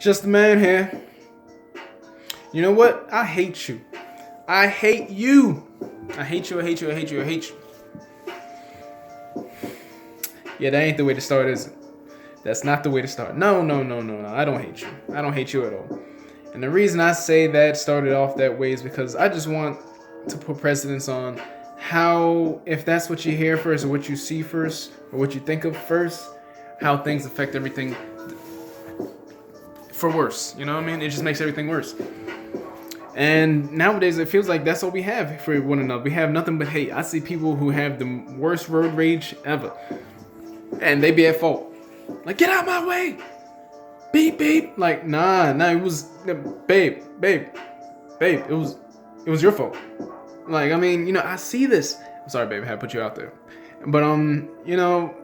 Just the man here. You know what? I hate you. I hate you. I hate you. I hate you. I hate you. I hate you. Yeah, that ain't the way to start, is it? That's not the way to start. No. I don't hate you. I don't hate you at all. And the reason I say that started off that way is because I just want to put precedence on how, if that's what you hear first, or what you see first, or what you think of first, how things affect everything for worse. You know what I mean? It just makes everything worse. And nowadays, it feels like that's all we have for one another. We have nothing but hate. I see people who have the worst road rage ever, and they be at fault. Like, get out my way! Beep beep! Like, nah, it was, babe, it was your fault. Like, I mean, you know, I see this. I'm sorry, babe, I had to put you out there. But you know,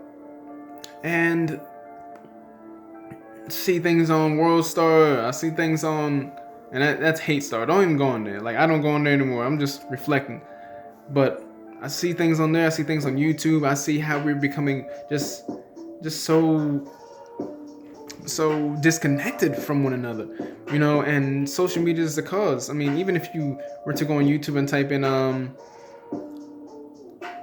and see things on World Star. I see things on, and that's Hate Star. Don't even go on there. Like, I don't go on there anymore. I'm just reflecting. But I see things on there. I see things on YouTube. I see how we're becoming just so disconnected from one another, you know. And social media is the cause. I mean, even if you were to go on YouTube and type in the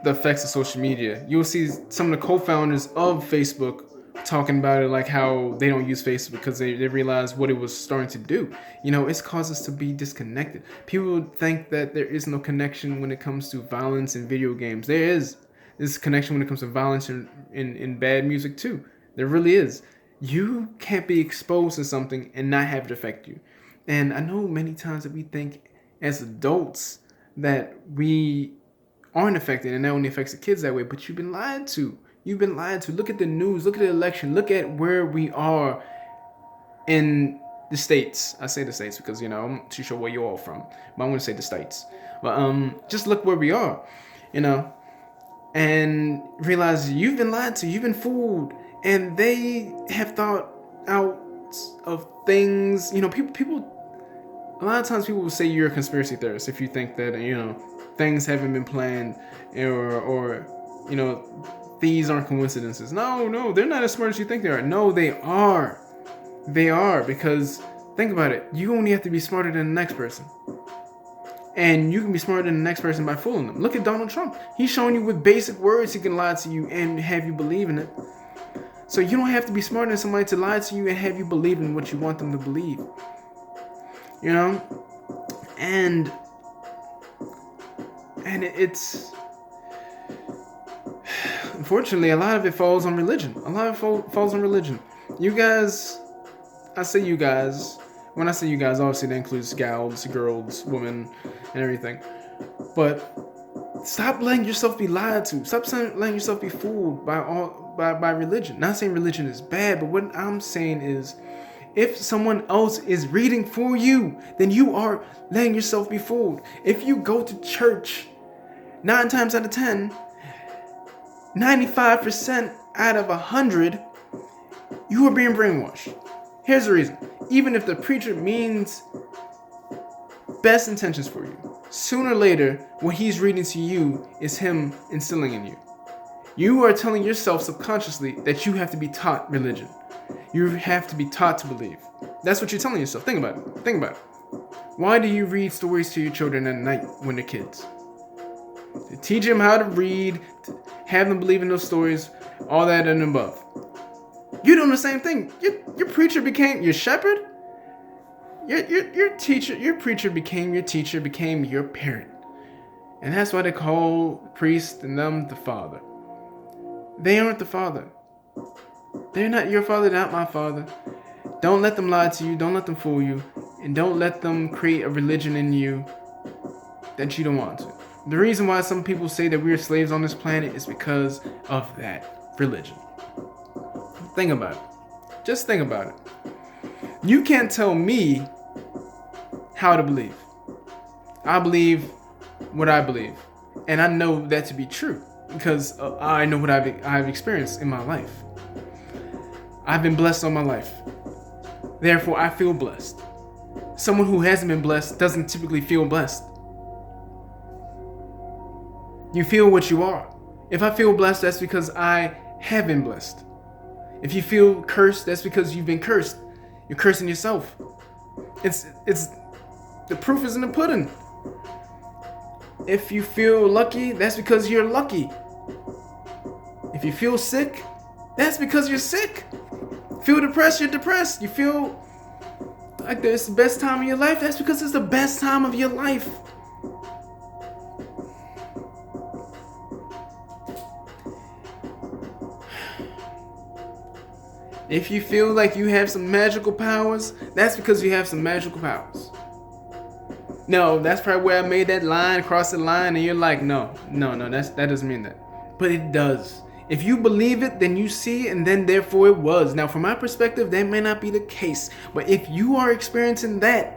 effects of social media, you'll see some of the co-founders of Facebook talking about it, like how they don't use Facebook because they realized what it was starting to do. You know, it's caused us to be disconnected. People think that there is no connection when it comes to violence in video games. There is this connection when it comes to violence in bad music too. There really is. You can't be exposed to something and not have it affect you. And I know many times that we think as adults that we aren't affected, and that only affects the kids that way, but you've been lied to. You've been lied to. Look at the news. Look at the election. Look at where we are in the States. I say the States because, you know, I'm not too sure where you're all from, but I'm going to say the States. But just look where we are, you know, and realize you've been lied to. You've been fooled. And they have thought out of things, you know, people, a lot of times people will say you're a conspiracy theorist if you think that, you know, things haven't been planned, or you know, these aren't coincidences. No, they're not as smart as you think they are. No, they are. They are, because think about it. You only have to be smarter than the next person. And you can be smarter than the next person by fooling them. Look at Donald Trump. He's showing you with basic words he can lie to you and have you believe in it. So you don't have to be smarter than somebody to lie to you and have you believe in what you want them to believe. You know? And it's, unfortunately, a lot of it falls on religion. Falls on religion. You guys, I say you guys. When I say you guys, obviously that includes gals, girls, women, and everything. But stop letting yourself be lied to. Stop letting yourself be fooled by religion. Not saying religion is bad, but what I'm saying is, if someone else is reading for you, then you are letting yourself be fooled. If you go to church 9 times out of 10, 95% out of 100, you are being brainwashed. Here's the reason. Even if the preacher means best intentions for you, sooner or later, what he's reading to you is him instilling in you. You are telling yourself subconsciously that you have to be taught religion. You have to be taught to believe. That's what you're telling yourself. Think about it. Why do you read stories to your children at night when they're kids? To teach them how to read, to have them believe in those stories, all that and above. You're doing the same thing. Your preacher became your shepherd. Your teacher, your preacher became your teacher, became your parent. And that's why they call priest and them the father. They aren't the father. They're not your father, they're not my father. Don't let them lie to you, don't let them fool you, and don't let them create a religion in you that you don't want to. The reason why some people say that we're slaves on this planet is because of that religion. Think about it. Just think about it. You can't tell me how to believe. I believe what I believe. And I know that to be true because I know what I've experienced in my life. I've been blessed all my life. Therefore, I feel blessed. Someone who hasn't been blessed doesn't typically feel blessed. You feel what you are. If I feel blessed, that's because I have been blessed. If you feel cursed, that's because you've been cursed. You're cursing yourself. It's the proof is in the pudding. If you feel lucky, that's because you're lucky. If you feel sick, that's because you're sick. Feel depressed, you're depressed. You feel like it's the best time of your life, that's because it's the best time of your life. If you feel like you have some magical powers, that's because you have some magical powers. No, that's probably where I made that line, cross the line, and you're like, no, that doesn't mean that. But it does. If you believe it, then you see it, and then therefore it was. Now, from my perspective, that may not be the case. But if you are experiencing that,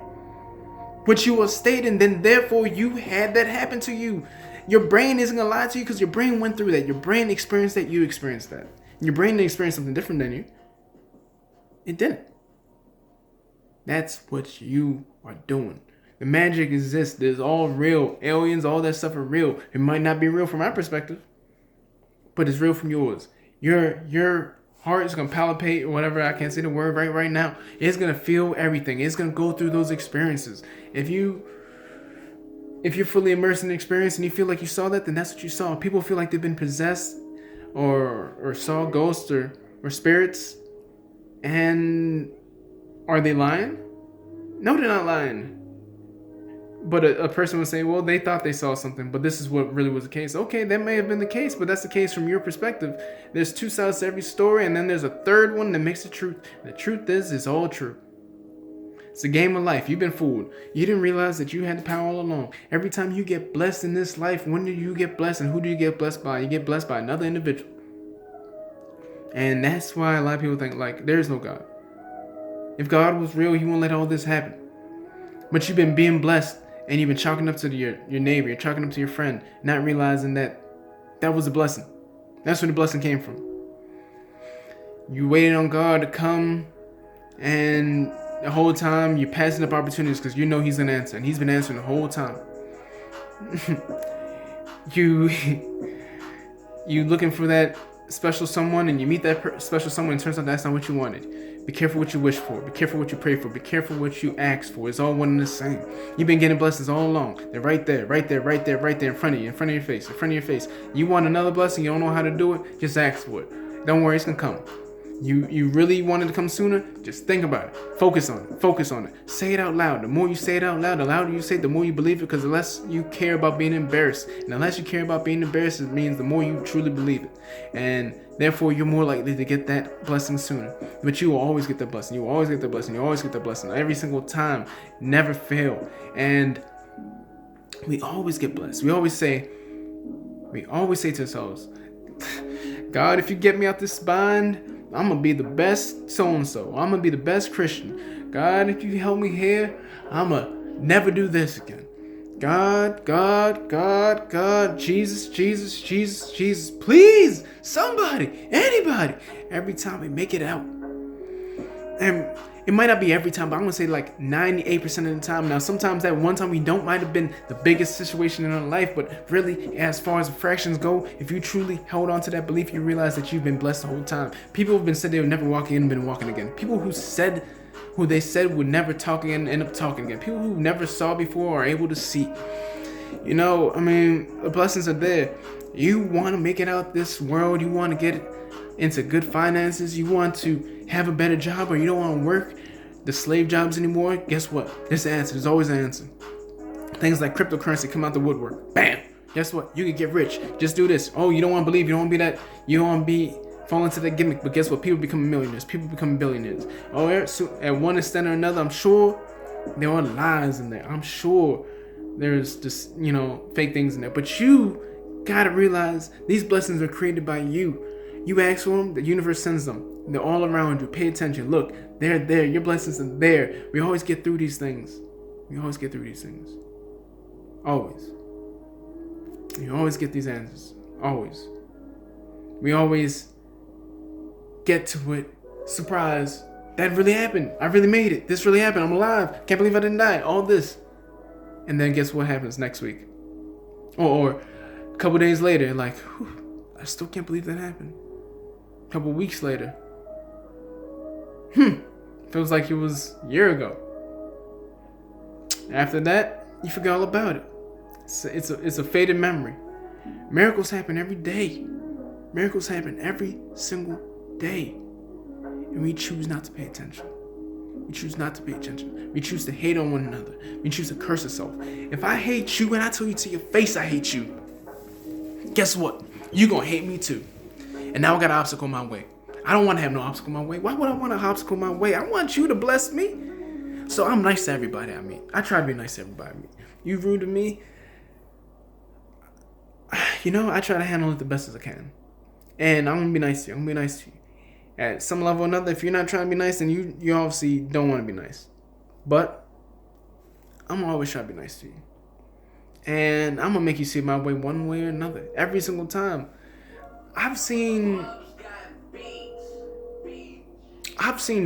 what you are stating, then therefore you had that happen to you. Your brain isn't gonna lie to you because your brain went through that. Your brain experienced that, you experienced that. Your brain didn't experience something different than you. It didn't. That's what you are doing. The magic exists. It's all real. Aliens, all that stuff are real. It might not be real from my perspective, but it's real from yours. Your heart is gonna palpate or whatever. I can't say the word right now. It's gonna feel everything. It's gonna go through those experiences. If you're fully immersed in the experience and you feel like you saw that, then that's what you saw. People feel like they've been possessed or saw ghosts or spirits. And are they lying? No, they're not lying. But a person would say, well, they thought they saw something, but this is what really was the case. Okay, that may have been the case, but that's the case from your perspective. There's two sides to every story, and then there's a third one that makes the truth. The truth is, it's all true. It's a game of life. You've been fooled. You didn't realize that you had the power all along. Every time you get blessed in this life, when do you get blessed, and who do you get blessed by? You get blessed by another individual. And that's why a lot of people think, like, there's no God. If God was real, he won't let all this happen. But you've been being blessed, and you've been chalking up to your neighbor, you're chalking up to your friend, not realizing that was a blessing. That's where the blessing came from. You waited on God to come, and the whole time you're passing up opportunities because you know he's going to answer, and he's been answering the whole time. You looking for that special someone, and you meet that special someone, and it turns out that's not what you wanted. Be careful what you wish for. Be careful what you pray for. Be careful what you ask for. It's all one and the same. You've been getting blessings all along. They're right there in front of you, in front of your face, You want another blessing, you don't know how to do it, just ask for it. Don't worry, it's gonna come. You really wanted to come sooner? Just think about it. Focus on it. Say it out loud. The more you say it out loud, the louder you say it, the more you believe it, because the less you care about being embarrassed. And the less you care about being embarrassed, it means the more you truly believe it. And therefore, you're more likely to get that blessing sooner. But you will always get that blessing. You will always get that blessing. You always get that blessing. Every single time. Never fail. And we always get blessed. We always say to ourselves, God, if you get me out this bind, I'm going to be the best so-and-so. I'm going to be the best Christian. God, if you help me here, I'm going to never do this again. God, Jesus, please, somebody, anybody. Every time we make it out. And it might not be every time, but I'm going to say like 98% of the time. Now, sometimes that one time we don't might have been the biggest situation in our life, but really, as far as fractions go, if you truly held on to that belief, you realize that you've been blessed the whole time. People have been said they would never walk again and been walking again. People who they said would never talk again end up talking again. People who never saw before are able to see. You know, I mean, the blessings are there. You want to make it out this world. You want to get into good finances. You want to have a better job, or you don't want to work the slave jobs anymore. Guess what? There's an answer. There's always an answer. Things like cryptocurrency come out the woodwork. Bam! Guess what? You can get rich. Just do this. Oh, you don't want to believe. You don't want to be that. You don't want to fall into that gimmick. But guess what? People become millionaires. People become billionaires. Oh, so at one extent or another, I'm sure there are lies in there. I'm sure there's just, fake things in there. But you gotta realize these blessings are created by you. You ask for them, the universe sends them. They're all around you. Pay attention. Look, they're there. Your blessings are there. We always get through these things. Always. You always get these answers. Always. We always get to it. Surprise. That really happened. I really made it. This really happened. I'm alive. Can't believe I didn't die. All this. And then guess what happens next week? Or a couple days later, like, I still can't believe that happened. A couple weeks later. Felt Feels like it was a year ago. After that, you forgot all about it. It's a faded memory. Miracles happen every day. Miracles happen every single day. And we choose not to pay attention. We choose not to pay attention. We choose to hate on one another. We choose to curse ourselves. If I hate you and I tell you to your face I hate you, guess what? You're going to hate me too. And now I got an obstacle in my way. I don't want to have no obstacle in my way. Why would I want an obstacle in my way? I want you to bless me. So I'm nice to everybody I meet. I try to be nice to everybody I meet. You rude to me, I try to handle it the best as I can. And I'm going to be nice to you. At some level or another, if you're not trying to be nice, then you obviously don't want to be nice. But I'm going to always try to be nice to you. And I'm going to make you see my way one way or another. Every single time. I've seen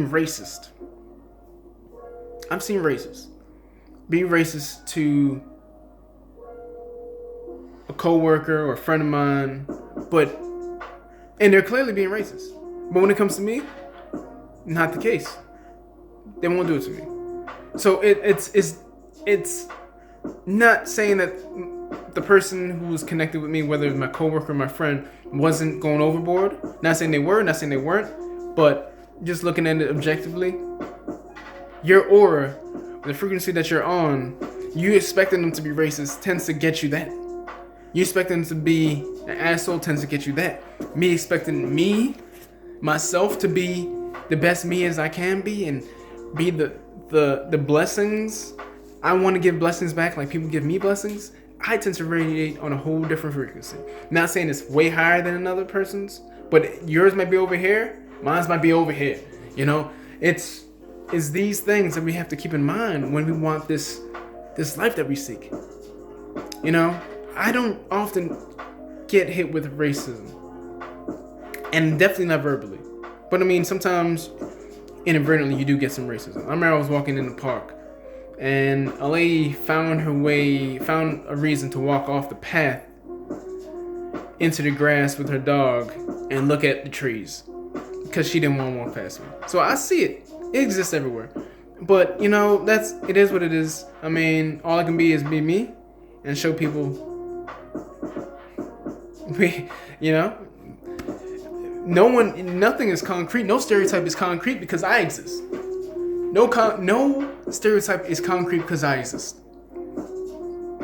racist. Be racist to a coworker or a friend of mine, and they're clearly being racist. But when it comes to me, not the case. They won't do it to me. So it's not saying that the person who was connected with me, whether it was my coworker or my friend, wasn't going overboard. Not saying they were, not saying they weren't, but just looking at it objectively, your aura, the frequency that you're on, you expecting them to be racist tends to get you that. You expecting them to be an asshole tends to get you that. Me expecting myself to be the best me as I can be and be the blessings. I want to give blessings back like people give me blessings. I tend to radiate on a whole different frequency. Not saying it's way higher than another person's, but yours might be over here, mine's might be over here. It's these things that we have to keep in mind when we want this life that we seek. I don't often get hit with racism, and definitely not verbally. But sometimes inadvertently you do get some racism. I remember I was walking in the park, and a lady found a reason to walk off the path into the grass with her dog and look at the trees because she didn't want to walk past me. So I see it. It exists everywhere. But, it is what it is. All I can be is be me and show people, nothing is concrete. No stereotype is concrete because I exist. No stereotype is concrete because I exist.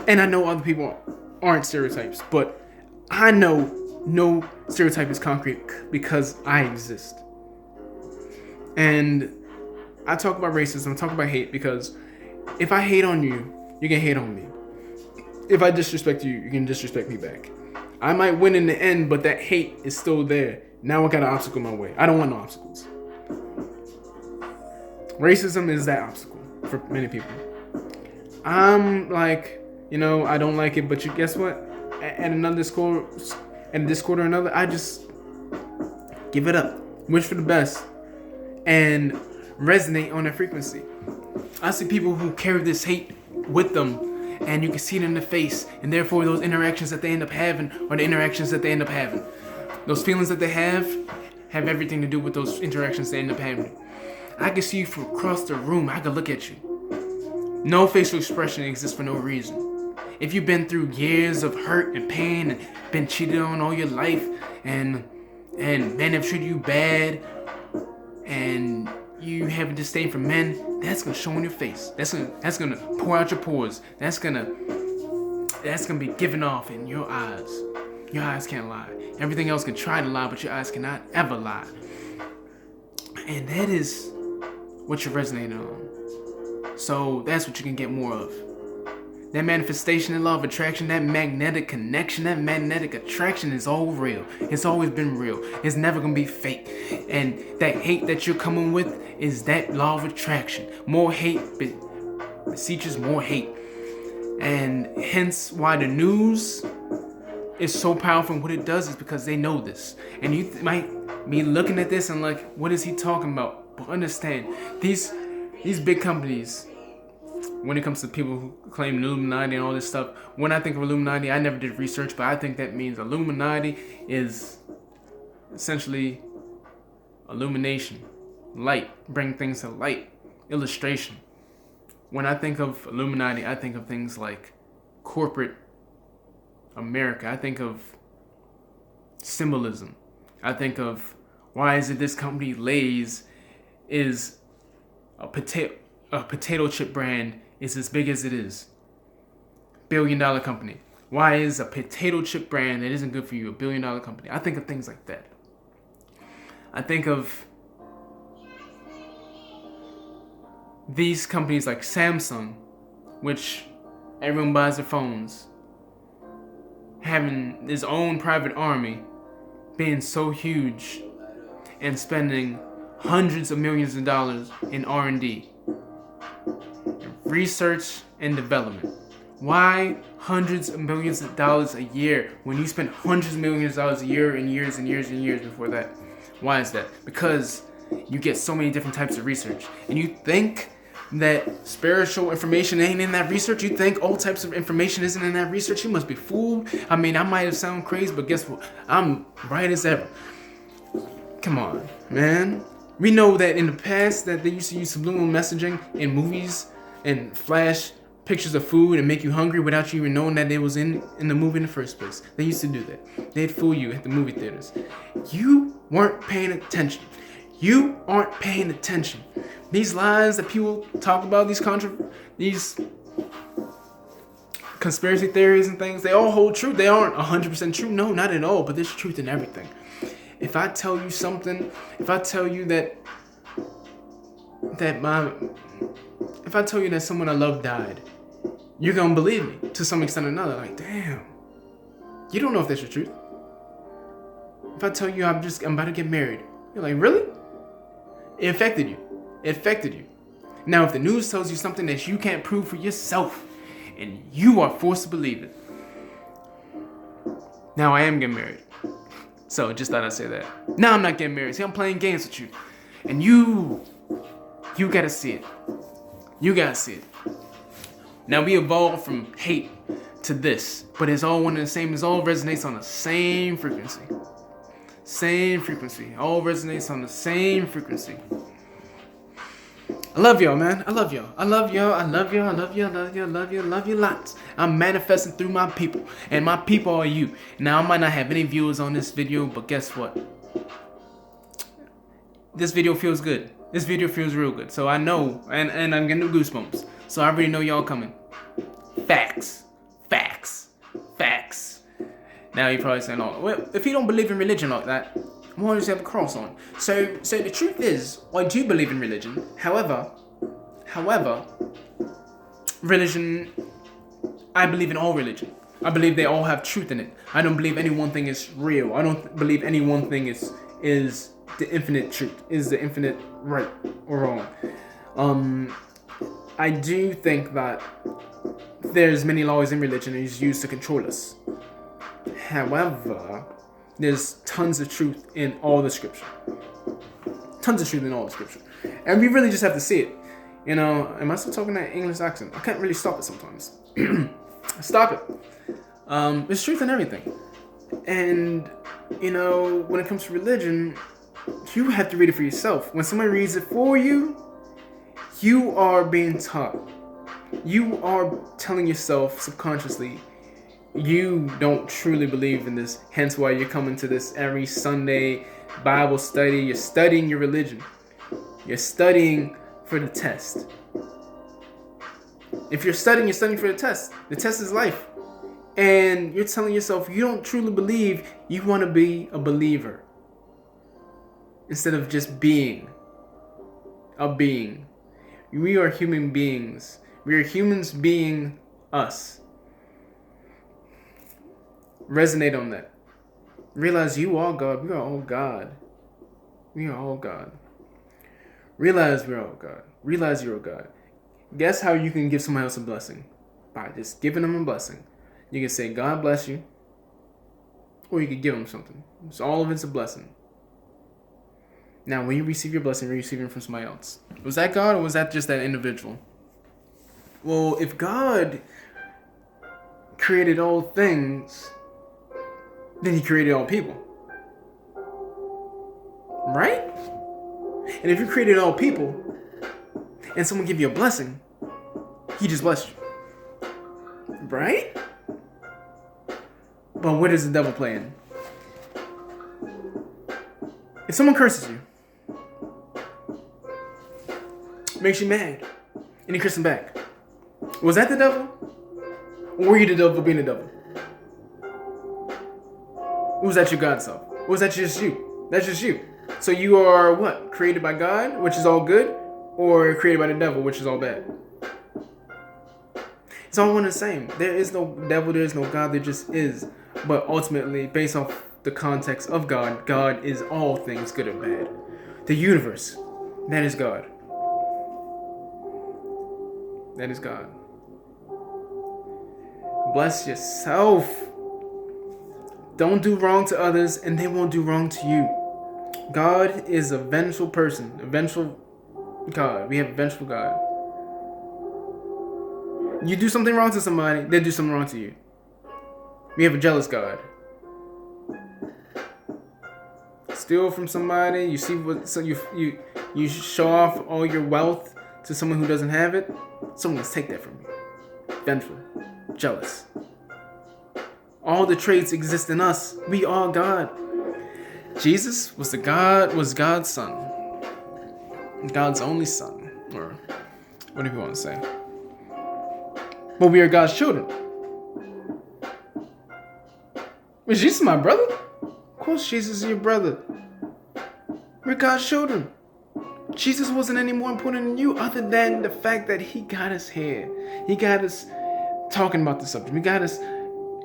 And I know other people aren't stereotypes, but I know no stereotype is concrete because I exist. And I talk about racism, I talk about hate because if I hate on you, you can hate on me. If I disrespect you, you can disrespect me back. I might win in the end, but that hate is still there. Now I got an obstacle in my way. I don't want no obstacles. Racism is that obstacle for many people. I'm like, I don't like it, but guess what? At another Discord or another, I just give it up. Wish for the best. And resonate on that frequency. I see people who carry this hate with them, and you can see it in the face, and therefore those interactions that they end up having are the interactions that they end up having. Those feelings that they have everything to do with those interactions they end up having. I can see you from across the room. I can look at you. No facial expression exists for no reason. If you've been through years of hurt and pain and been cheated on all your life, and men have treated you bad, and you have a disdain for men, that's gonna show on your face. That's gonna pour out your pores. That's gonna be given off in your eyes. Your eyes can't lie. Everything else can try to lie, but your eyes cannot ever lie. And that is what you're resonating on. So that's what you can get more of. That manifestation of law of attraction, that magnetic connection, that magnetic attraction is all real. It's always been real. It's never gonna be fake. And that hate that you're coming with is that law of attraction. More hate beseeches more hate. And hence why the news is so powerful, and what it does is because they know this. And you might be looking at this and like, what is he talking about? But understand, these big companies, when it comes to people who claim Illuminati and all this stuff, when I think of Illuminati, I never did research, but I think that means Illuminati is essentially illumination. light, bring things to light, illustration. When I think of Illuminati, I think of things like corporate America. I think of symbolism. I think of, why is it this company Lay's is a potato chip brand is as big as it is? $1 billion company. Why is a potato chip brand that isn't good for you a $1 billion company? I think of things like that. I think of these companies like Samsung, which everyone buys their phones, having his own private army, being so huge and spending hundreds of millions of dollars in R&D, research and development. Why hundreds of millions of dollars a year when you spend hundreds of millions of dollars a year and years and years and years before that? Why is that? Because you get so many different types of research, and you think that spiritual information ain't in that research? You think all types of information isn't in that research? You must be fooled. I mean, I might have sound crazy, but guess what? I'm right as ever. Come on, man. We know that in the past that they used to use subliminal messaging in movies and flash pictures of food and make you hungry without you even knowing that it was in the movie in the first place. They used to do that. They'd fool you at the movie theaters. You weren't paying attention. You aren't paying attention. These lies that people talk about, these conspiracy theories and things, they all hold true. They aren't 100% true. No, not at all. But there's truth in everything. If I tell you something, if I tell you that someone I love died, you're gonna believe me to some extent or another. Like, damn, you don't know if that's the truth. If I tell you I'm about to get married, you're like, really? It affected you. It affected you. Now, if the news tells you something that you can't prove for yourself, and you are forced to believe it. Now I am getting married. So just thought I'd say that. Now I'm not getting married. See, I'm playing games with you. And you gotta see it. You gotta see it. Now we evolved from hate to this, but it's all one and the same. It all resonates on the same frequency. Same frequency. All resonates on the same frequency. I love y'all, man. I love y'all. I love y'all. I love y'all. I love y'all. I love y'all. I love you. I love you lots. I'm manifesting through my people, and my people are you. Now, I might not have any viewers on this video, but guess what? This video feels good. This video feels real good. So I know, and I'm getting goosebumps. So I already know y'all coming. Facts. Facts. Facts. Now you're probably saying, oh, well, if you don't believe in religion like that, why does he have a cross on? So the truth is, I do believe in religion. However, religion, I believe in all religion. I believe they all have truth in it. I don't believe any one thing is real. I don't believe any one thing is the infinite truth, is the infinite right or wrong. I do think that there's many laws in religion that is used to control us. However, there's tons of truth in all the scripture. Tons of truth in all the scripture. And we really just have to see it. You know, am I still talking that English accent? I can't really stop it sometimes. Stop it. There's truth in everything. And, you know, when it comes to religion, you have to read it for yourself. When somebody reads it for you, you are being taught. You are telling yourself subconsciously, you don't truly believe in this, hence why you're coming to this every Sunday Bible study. You're studying your religion. You're studying for the test. If you're studying for the test. The test is life. And you're telling yourself you don't truly believe, you want to be a believer. Instead of just being a being. We are human beings. We are humans being us. Resonate on that. Realize you are God. We are all God. We are all God. Realize we're all God. Realize you're God. Guess how you can give someone else a blessing? By just giving them a blessing. You can say, God bless you. Or you could give them something. So all of it's a blessing. Now, when you receive your blessing, you're receiving it from somebody else. Was that God or was that just that individual? Well, if God created all things, then he created all people. Right? And if you created all people and someone give you a blessing, he just blessed you. Right? But what is the devil playing? If someone curses you, makes you mad, and you curse them back, was that the devil? Or were you the devil being the devil? Or was that your God self? Or was that just you? That's just you. So you are what? Created by God, which is all good, or created by the devil, which is all bad? It's all one and the same. There is no devil, there is no God, there just is. But ultimately, based off the context of God, God is all things good and bad. The universe, that is God. That is God. Bless yourself. Don't do wrong to others, and they won't do wrong to you. God is a vengeful person, a vengeful God. We have a vengeful God. You do something wrong to somebody, they do something wrong to you. We have a jealous God. Steal from somebody, you see what, so you show off all your wealth to someone who doesn't have it. Someone will take that from you. Vengeful, jealous. All the traits exist in us. We are God. Jesus was God's son. God's only son, or whatever you want to say. But we are God's children. Was Jesus my brother? Of course Jesus is your brother. We're God's children. Jesus wasn't any more important than you other than the fact that he got us here. He got us talking about the subject. He got us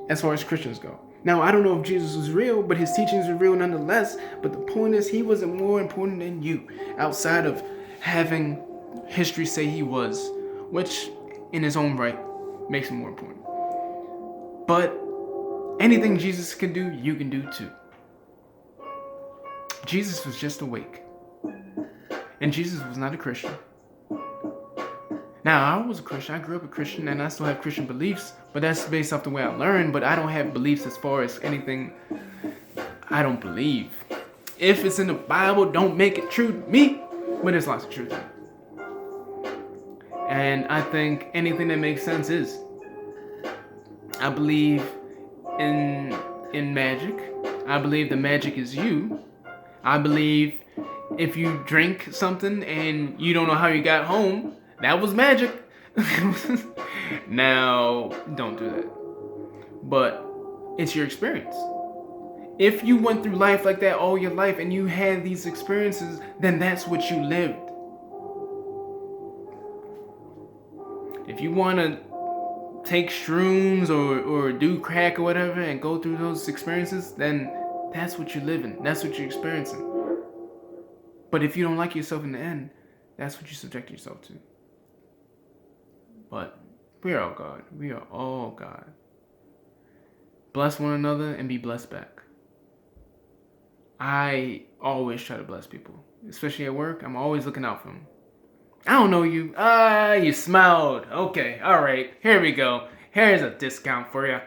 as far as Christians go. Now, I don't know if Jesus was real, but his teachings were real nonetheless. But the point is, he wasn't more important than you outside of having history say he was, which in his own right makes him more important. But anything Jesus can do, you can do too. Jesus was just awake. And Jesus was not a Christian. Now, I was a Christian. I grew up a Christian, and I still have Christian beliefs, but that's based off the way I learned. But I don't have beliefs as far as anything I don't believe. If it's in the Bible, don't make it true to me, but there's lots of truth in it. And I think anything that makes sense is. I believe in magic. I believe the magic is you. I believe if you drink something and you don't know how you got home, that was magic. Now, don't do that. But it's your experience. If you went through life like that all your life and you had these experiences, then that's what you lived. If you want to take shrooms or do crack or whatever and go through those experiences, then that's what you're living. That's what you're experiencing. But if you don't like yourself in the end, that's what you subject yourself to. But we are all God. We are all God. Bless one another and be blessed back. I always try to bless people, especially at work. I'm always looking out for them. I don't know you. You smiled. Okay, all right. Here we go. Here's a discount for you.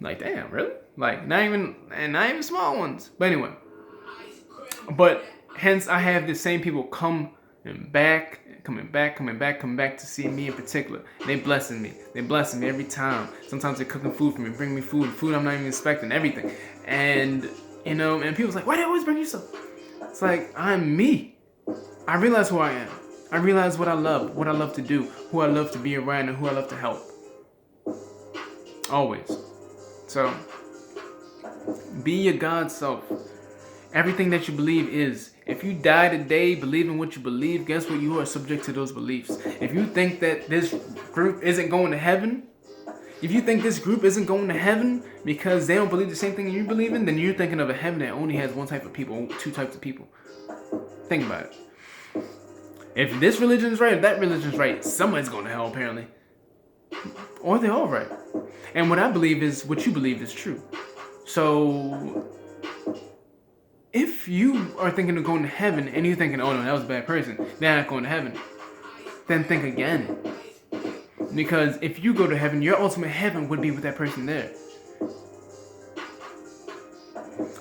Like, damn, really? Like, not even small ones. But anyway. But hence, I have the same people coming back to see me in particular. They blessing me. They blessing me every time. Sometimes they're cooking food for me, bring me food I'm not even expecting, everything. And, you know, and people's like, why do they always bring you stuff? It's like, I'm me. I realize who I am. I realize what I love to do, who I love to be around, and who I love to help. Always. So, be your God self. Everything that you believe is. If you die today believing what you believe, guess what? You are subject to those beliefs. If you think that this group isn't going to heaven, because they don't believe the same thing you believe in, then you're thinking of a heaven that only has one type of people, two types of people. Think about it. If this religion is right, if that religion is right, somebody's going to hell apparently. Or they're all right. And what I believe is what you believe is true. So if you are thinking of going to heaven and you're thinking, oh no, that was a bad person, they're not going to heaven, then think again. Because if you go to heaven, your ultimate heaven would be with that person there.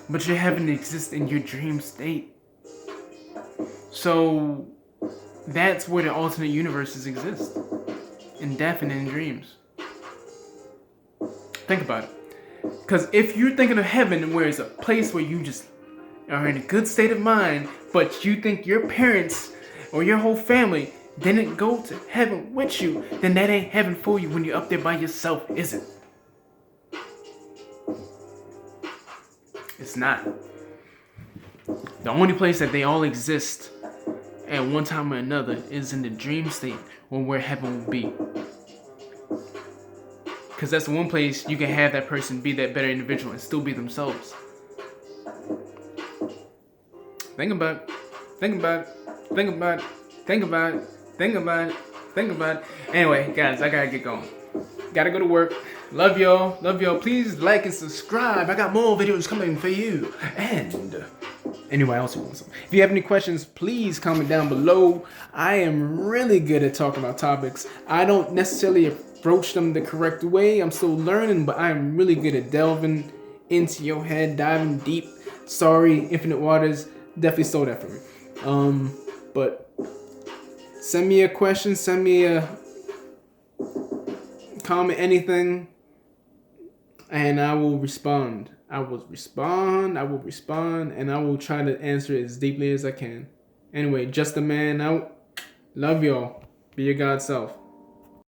But your heaven exists in your dream state. So that's where the alternate universes exist. In death and in dreams. Think about it. Because if you're thinking of heaven, where it's a place where you just are in a good state of mind, but you think your parents or your whole family didn't go to heaven with you, then that ain't heaven for you when you're up there by yourself, is it? It's not. The only place that they all exist at one time or another is in the dream state, or where heaven will be. Because that's the one place you can have that person be that better individual and still be themselves. Think about it. Think about it. Think about it. Think about it. Think about it. Think about it. Anyway, guys, I gotta get going. Gotta go to work. Love y'all. Love y'all. Please like and subscribe. I got more videos coming for you. And anyone else who wants them. If you have any questions, please comment down below. I am really good at talking about topics. I don't necessarily approach them the correct way. I'm still learning, but I am really good at delving into your head, diving deep. Sorry, Infinite Waters definitely stole that from me. But send me a question, send me a comment, anything, and I will respond. I will respond, and I will try to answer it as deeply as I can. Anyway, just a man out. Love y'all. Be your God self.